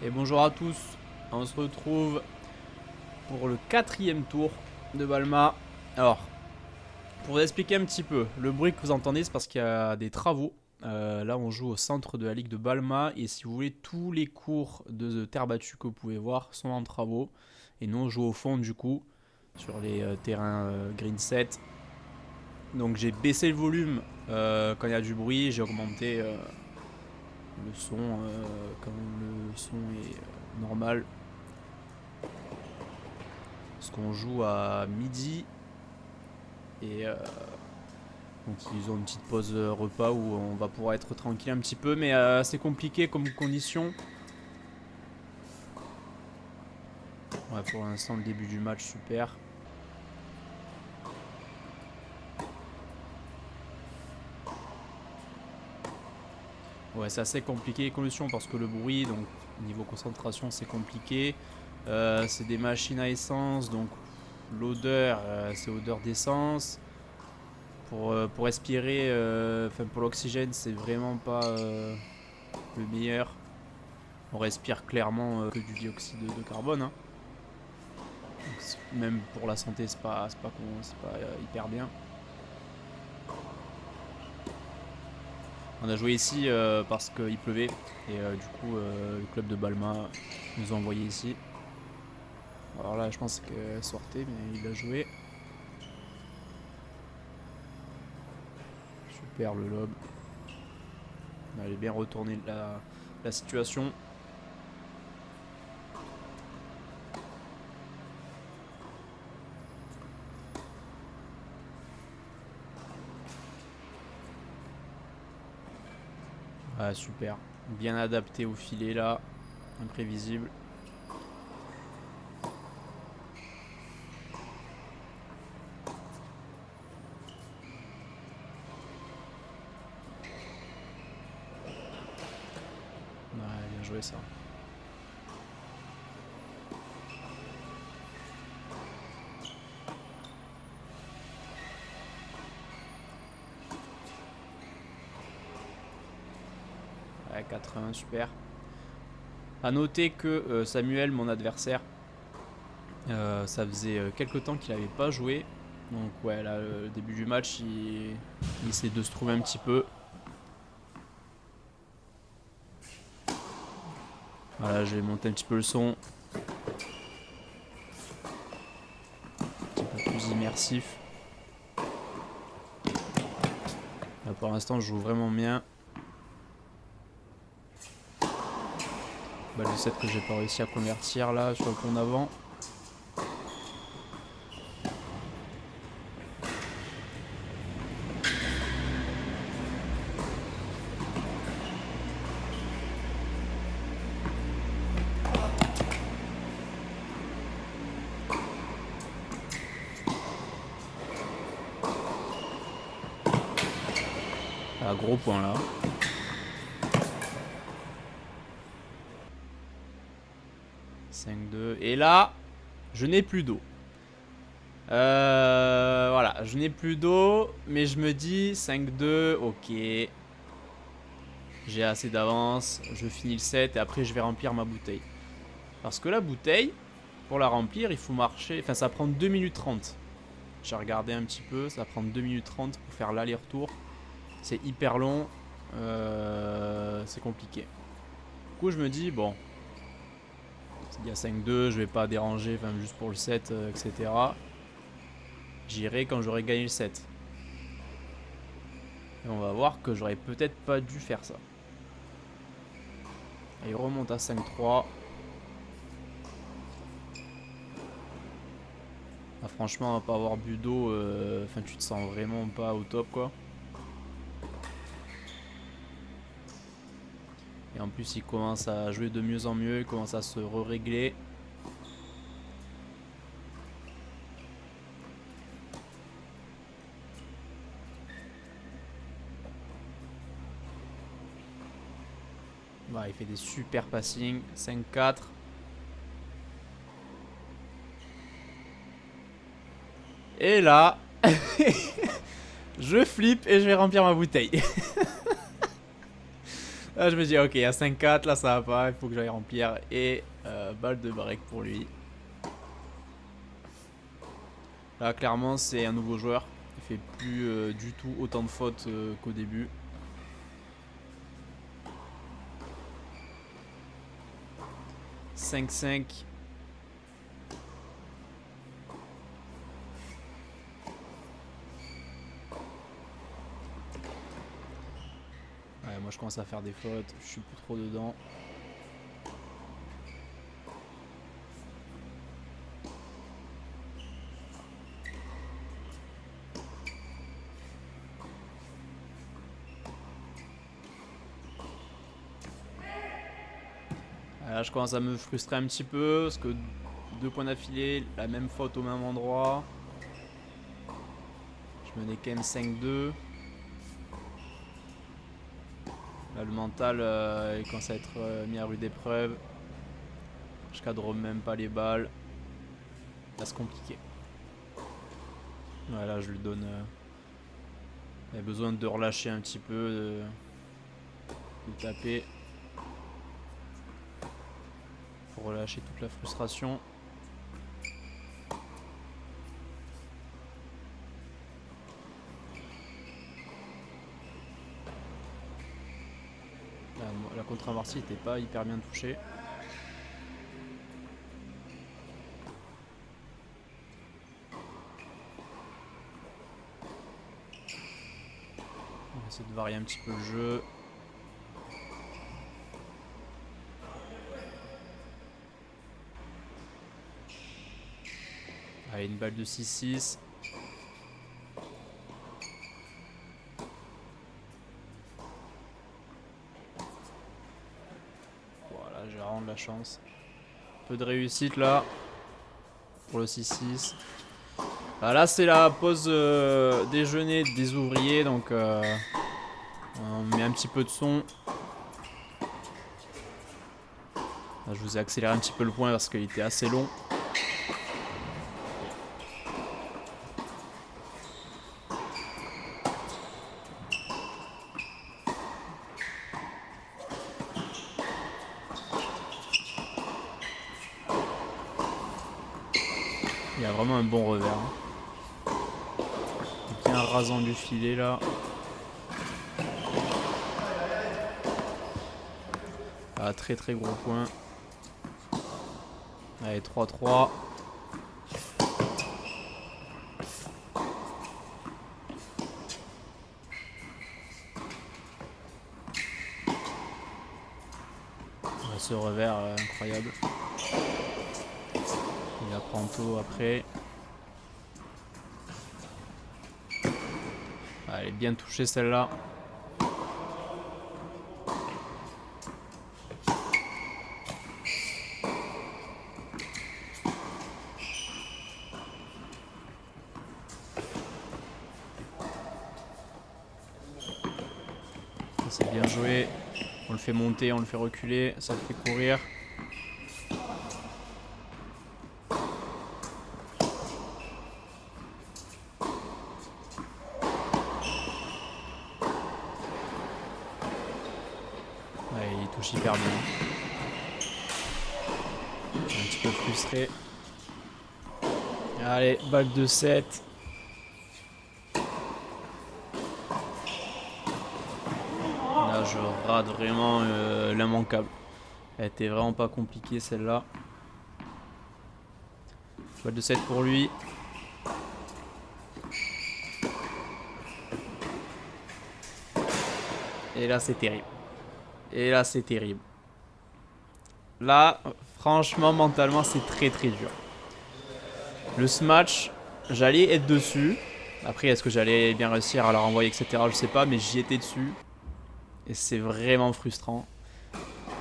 Et bonjour à tous, on se retrouve pour le 4e tour de Balma. Alors, pour vous expliquer un petit peu, le bruit que vous entendez c'est parce qu'il y a des travaux. Là on joue au centre de la ligue de Balma et si vous voulez tous les cours de terre battue que vous pouvez voir sont en travaux. Et nous on joue au fond du coup sur les terrains green set. Donc j'ai baissé le volume quand il y a du bruit, j'ai augmenté le son quand le son est normal. Parce qu'on joue à midi et donc ils ont une petite pause repas où on va pouvoir être tranquille un petit peu, mais c'est compliqué comme condition. Ouais, pour l'instant le début du match super. Ouais, c'est assez compliqué les conditions parce que le bruit, donc niveau concentration c'est compliqué. C'est des machines à essence, donc l'odeur c'est odeur d'essence. Pour respirer, pour l'oxygène c'est vraiment pas le meilleur. On respire clairement que du dioxyde de carbone. Hein. Donc, même pour la santé, c'est pas hyper bien. On a joué ici parce qu'il pleuvait et du coup le club de Balma nous a envoyé ici. Alors là, je pense qu'elle sortait, mais il a joué. Super le lob. On allait bien retourner la situation. Ah, super. Bien adapté au filet là. Imprévisible. Ouais, bien joué ça. Ouais, 4-1, super. A noter que Samuel, mon adversaire, ça faisait quelques temps qu'il n'avait pas joué. Donc ouais, là, le début du match, il essaie de se trouver un petit peu. Voilà, je vais monter un petit peu le son. Un petit peu plus immersif. Là, pour l'instant, je joue vraiment bien. Balle de 7 que j'ai pas réussi à convertir là sur le pont d'avant. Ah, gros point là. 5-2. Et là, je n'ai plus d'eau. Voilà, je n'ai plus d'eau, mais je me dis 5-2, ok. J'ai assez d'avance, je finis le set et après je vais remplir ma bouteille. Parce que la bouteille, pour la remplir, il faut marcher. Enfin, ça prend 2 minutes 30. J'ai regardé un petit peu, ça prend 2 minutes 30 pour faire l'aller-retour. C'est hyper long, c'est compliqué. Du coup, je me dis, bon, il y a 5-2, je vais pas déranger, enfin, juste pour le set, etc. J'irai quand j'aurai gagné le set. Et on va voir que j'aurais peut-être pas dû faire ça. Et il remonte à 5-3. Ah, franchement, on va pas avoir bu d'eau. Enfin, tu te sens vraiment pas au top, quoi. Et en plus, il commence à jouer de mieux en mieux. Il commence à se régler. Bah, il fait des super passings. 5-4. Et là, je flippe et je vais remplir ma bouteille. Là, je me dis, ok, à 5-4, là, ça va pas, il faut que j'aille remplir. Et balle de break pour lui. Là, clairement, c'est un nouveau joueur. Il fait plus du tout autant de fautes qu'au début. « 5-5. » Ouais, moi je commence à faire des fautes, je suis plus trop dedans. Là, je commence à me frustrer un petit peu parce que 2 points d'affilée, la même faute au même endroit. Je menais quand même 5-2. Là, le mental il commence à être mis à rude épreuve. Je cadre même pas les balles. Là, c'est compliqué. Voilà, je lui donne. Il a besoin de relâcher un petit peu, de taper. Pour relâcher toute la frustration. La contre-amortie n'était pas hyper bien touchée. On va essayer de varier un petit peu le jeu. Allez, une balle de 6-6. Voilà, j'ai vraiment de la chance. Un peu de réussite là. Pour le 6-6. Bah, là, c'est la pause déjeuner des ouvriers. Donc, on met un petit peu de son. Là, je vous ai accéléré un petit peu le point parce qu'il était assez long. Il y a vraiment un bon revers. Hein. Bien rasant du filet là. Ah, très très gros point. Allez, 3-3. Ce revers incroyable. Il apprend tôt après. Ah, elle est bien touchée celle-là. C'est bien joué. On le fait monter, on le fait reculer, ça le fait courir. Ouais, il touche hyper bien. Un petit peu frustré. Allez, balle de 7. Là, je rate vraiment l'immanquable. Elle était vraiment pas compliquée celle-là. Balle de 7 pour lui. Et là, c'est terrible. Et là, c'est terrible. Là, franchement, mentalement, c'est très très dur. Le smash, j'allais être dessus. Après, est-ce que j'allais bien réussir à la renvoyer, etc. Je sais pas, mais j'y étais dessus. Et c'est vraiment frustrant.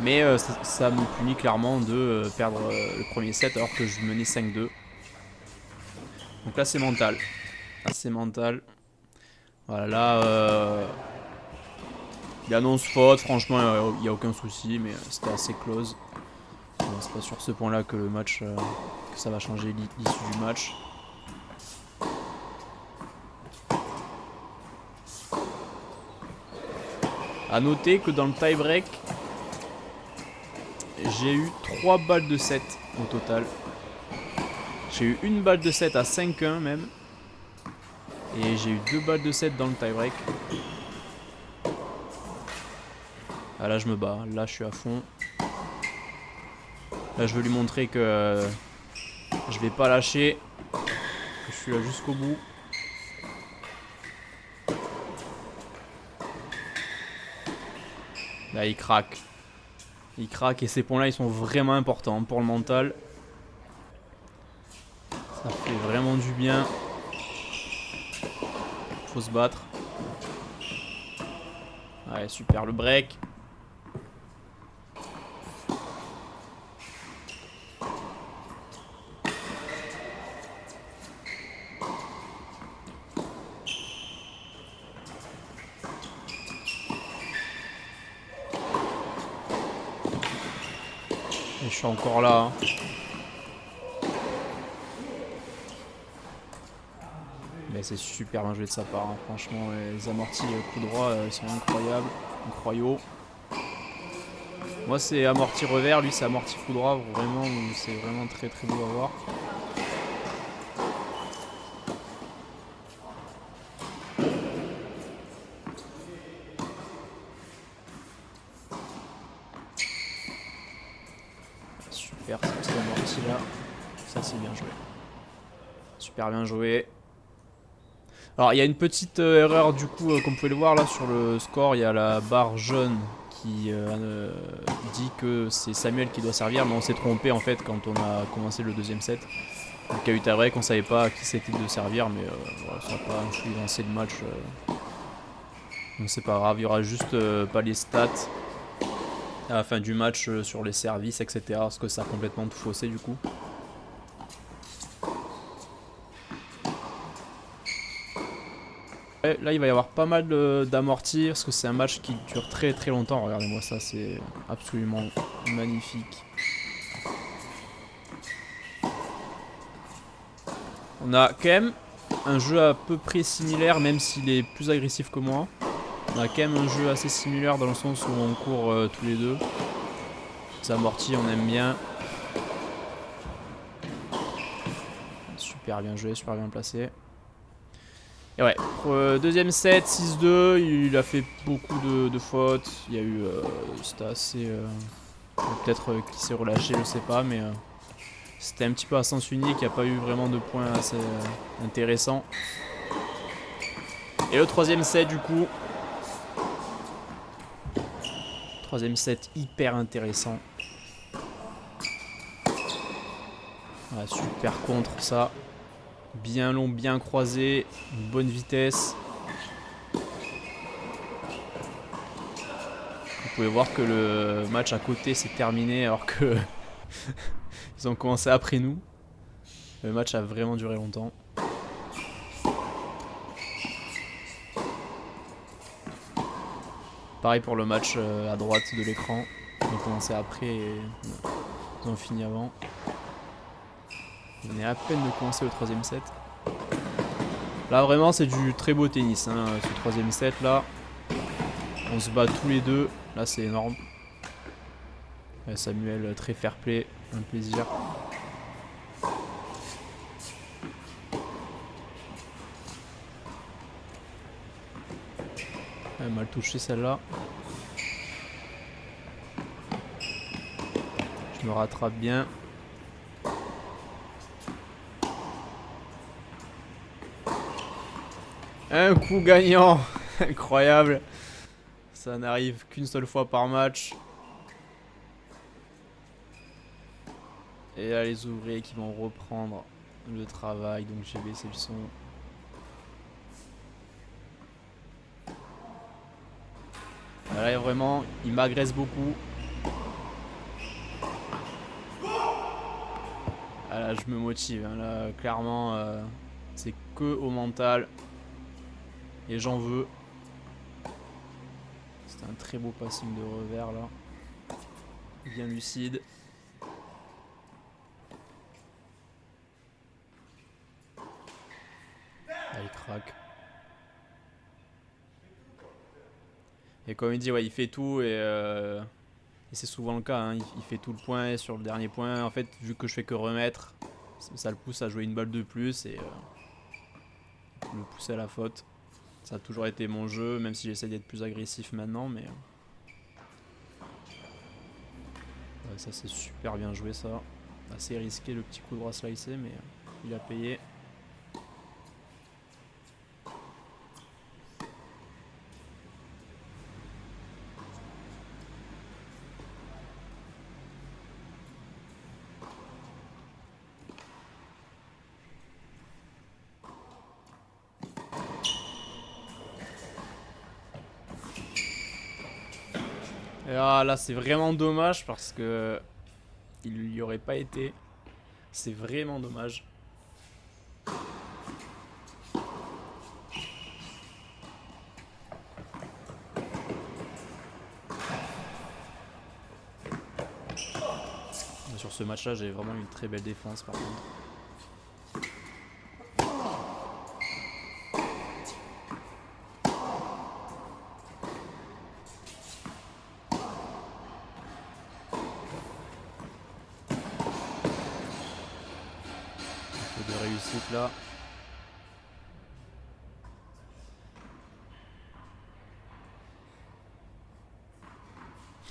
Mais ça me punit clairement de perdre le premier set alors que je menais 5-2. Donc là, c'est mental. Là, c'est mental. Voilà, là, il annonce faute. Franchement, il n'y a aucun souci, mais c'était assez close. C'est pas sur ce point-là que le match, que ça va changer l'issue du match. A noter que dans le tie-break, j'ai eu 3 balles de 7 au total. J'ai eu une balle de 7 à 5-1 même. Et j'ai eu 2 balles de 7 dans le tie-break. Ah, là je me bats, là je suis à fond. Là je veux lui montrer que je vais pas lâcher. Que je suis là jusqu'au bout. Là il craque. Il craque et ces points là ils sont vraiment importants pour le mental. Ça fait vraiment du bien. Faut se battre. Ouais, super le break. Et je suis encore là. Hein. Mais c'est super bien joué de sa part. Hein. Franchement, les amortis coup droit ils sont incroyables. Incroyaux. Moi c'est amorti revers, lui c'est amorti coup droit. Vraiment, c'est vraiment très très beau à voir. Super ce petit amorti là. Ça c'est bien joué. Super bien joué. Alors il y a une petite erreur du coup comme vous pouvez le voir là sur le score. Il y a la barre jaune qui dit que c'est Samuel qui doit servir. Mais on s'est trompé en fait quand on a commencé le deuxième set. Donc il y a eu tie-break, on savait pas à qui c'était de servir. Mais voilà, ça n'a pas influencé le match. Donc c'est pas grave, il y aura juste pas les stats à la fin du match sur les services etc. Parce que ça a complètement tout faussé du coup. Là il va y avoir pas mal d'amortis parce que c'est un match qui dure très très longtemps. Regardez-moi ça, c'est absolument magnifique. On a quand même un jeu à peu près similaire, même s'il est plus agressif que moi. On a quand même un jeu assez similaire dans le sens où on court tous les deux. Les amortis on aime bien. Super bien joué, super bien placé. Et ouais, pour deuxième set, 6-2, il a fait beaucoup de fautes. Il y a eu. C'était assez. Peut-être qu'il s'est relâché, je sais pas, mais c'était un petit peu à sens unique. Il n'y a pas eu vraiment de points assez intéressants. Et le troisième set, du coup. Troisième set hyper intéressant. Ouais, super contre ça. Bien long, bien croisé. Une bonne vitesse. Vous pouvez voir que le match à côté s'est terminé alors que ils ont commencé après nous. Le match a vraiment duré longtemps. Pareil pour le match à droite de l'écran. Ils ont commencé après et ils ont fini avant. On est à peine de commencer le troisième set. Là vraiment c'est du très beau tennis hein, ce troisième set là. On se bat tous les deux. Là c'est énorme. Samuel très fair play. Un plaisir. Mal touché celle-là. Je me rattrape bien. Un coup gagnant. Incroyable. Ça n'arrive qu'une seule fois par match. Et là les ouvriers qui vont reprendre le travail. Donc j'ai baissé le son. Là vraiment il m'agresse beaucoup. Ah, là je me motive. Hein. Là clairement c'est que au mental. Et j'en veux. C'était un très beau passing de revers là. Bien lucide. Là il craque. Et comme il dit, ouais, il fait tout et c'est souvent le cas, hein, il fait tout le point et sur le dernier point, en fait, vu que je fais que remettre, ça le pousse à jouer une balle de plus et le pousser à la faute. Ça a toujours été mon jeu, même si j'essaie d'être plus agressif maintenant, mais ouais, ça c'est super bien joué ça. Assez risqué le petit coup droit slicé, mais il a payé. Et là c'est vraiment dommage parce que il y aurait pas été. C'est vraiment dommage. Sur ce match là j'ai vraiment une très belle défense par contre. Un peu de réussite là.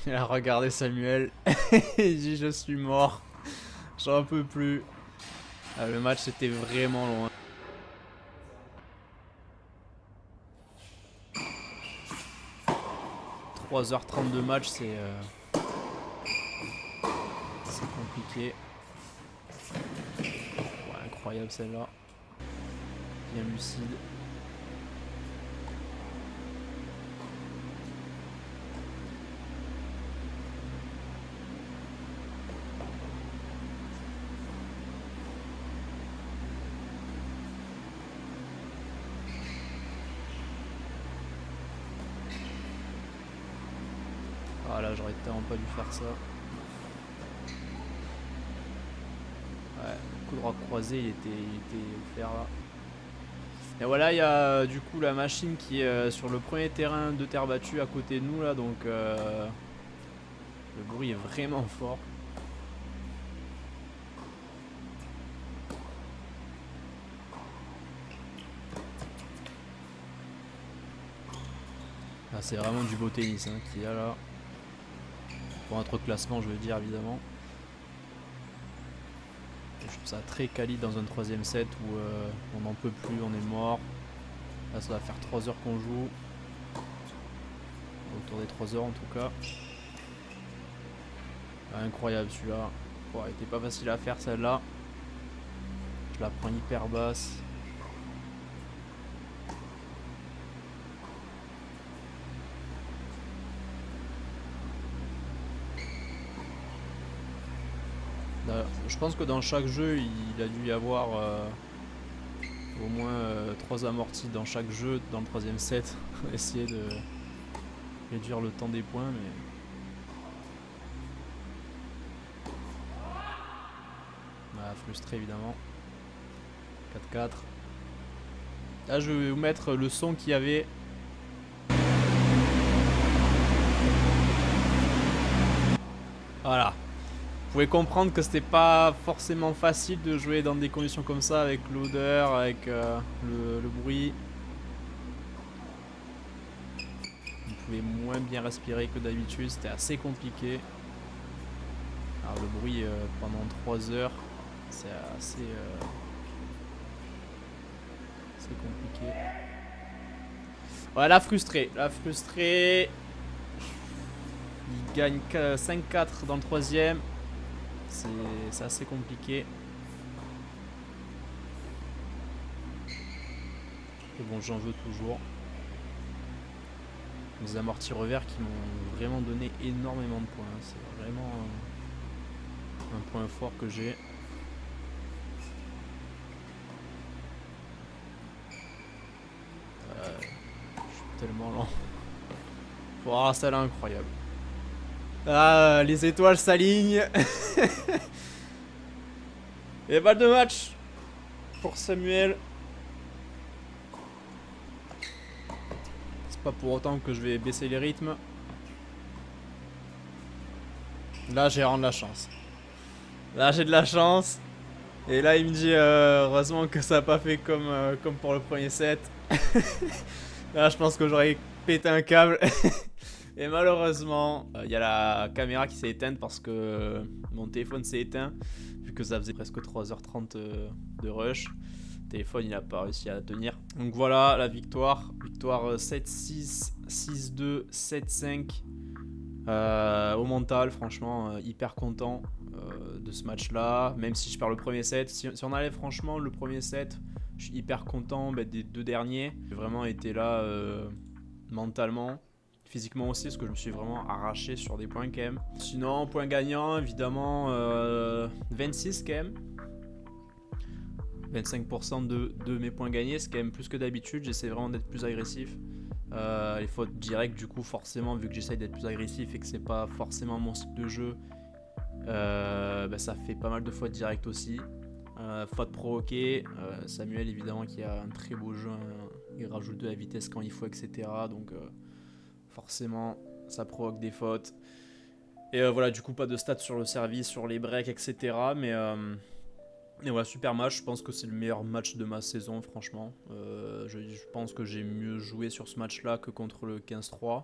Il a regardé Samuel. Il dit je suis mort. J'en peux plus. Ah, le match était vraiment loin. 3h30 de match, c'est compliqué. Ouais, incroyable celle-là. Bien lucide. Ah là, j'aurais tellement pas dû faire ça. Ouais, coup droit croisé, il était offert là. Et voilà, il y a du coup la machine qui est sur le premier terrain de terre battue à côté de nous là, donc le bruit est vraiment fort. Ah, c'est vraiment du beau tennis hein, qu'il y a là. Pour notre classement, je veux dire évidemment. Je trouve ça très quali dans un troisième set où on n'en peut plus, on est mort. Là, ça va faire 3 heures qu'on joue. Autour des 3 heures en tout cas. Ah, incroyable celui-là. Bon, elle était pas facile à faire celle-là. Je la prends hyper basse. Je pense que dans chaque jeu, il a dû y avoir au moins 3 amortis dans chaque jeu, dans le troisième set. Essayer de réduire le temps des points, mais... Ah, frustré évidemment. 4-4. Là, je vais vous mettre le son qu'il y avait. Voilà. Vous pouvez comprendre que c'était pas forcément facile de jouer dans des conditions comme ça, avec l'odeur, avec le bruit. Vous pouvez moins bien respirer que d'habitude, c'était assez compliqué. Alors le bruit pendant 3 heures, c'est assez compliqué. Voilà, frustré. La frustré. Il gagne 5-4 dans le troisième. C'est assez compliqué. Et bon, j'en veux toujours. Les amortis revers qui m'ont vraiment donné énormément de points. C'est vraiment un point fort que j'ai. Je suis tellement lent. Wow, ça là incroyable. Ah, les étoiles s'alignent. Et balle de match pour Samuel. C'est pas pour autant que je vais baisser les rythmes. Là, j'ai vraiment de la chance. Là, j'ai de la chance. Et là, il me dit heureusement que ça n'a pas fait comme pour le premier set. Là, je pense que j'aurais pété un câble. Et malheureusement, il y a la caméra qui s'est éteinte parce que mon téléphone s'est éteint. Vu que ça faisait presque 3h30 de rush. Le téléphone, il n'a pas réussi à tenir. Donc voilà, la victoire. Victoire 7-6, 6-2, 7-5. Au mental, franchement, hyper content de ce match-là. Même si je perds le premier set. Si on enlève franchement le premier set, je suis hyper content des 2 derniers. J'ai vraiment été là mentalement. Physiquement aussi, parce que je me suis vraiment arraché sur des points quand même. Sinon, point gagnant, évidemment, 26 quand même. 25% de mes points gagnés, c'est quand même plus que d'habitude. J'essaie vraiment d'être plus agressif. Les fautes directes, du coup, forcément, vu que j'essaye d'être plus agressif et que c'est pas forcément mon style de jeu, ça fait pas mal de fautes directes aussi. Fautes provoquées, Samuel évidemment qui a un très beau jeu, il rajoute de la vitesse quand il faut, etc. Donc forcément, ça provoque des fautes. Et voilà, du coup, pas de stats sur le service, sur les breaks, etc. Mais voilà, super match. Je pense que c'est le meilleur match de ma saison, franchement. Je pense que j'ai mieux joué sur ce match-là que contre le 15-3.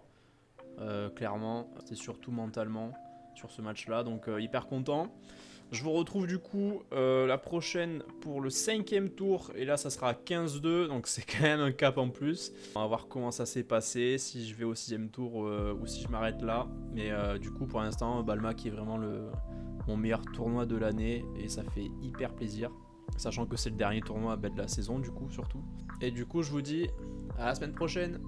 Clairement, c'était surtout mentalement sur ce match-là. Donc, hyper content. Je vous retrouve du coup la prochaine pour le 5e tour. Et là, ça sera 15-2. Donc, c'est quand même un cap en plus. On va voir comment ça s'est passé. Si je vais au 6e tour ou si je m'arrête là. Mais du coup, pour l'instant, Balma qui est vraiment mon meilleur tournoi de l'année. Et ça fait hyper plaisir. Sachant que c'est le dernier tournoi de la saison, du coup, surtout. Et du coup, je vous dis à la semaine prochaine.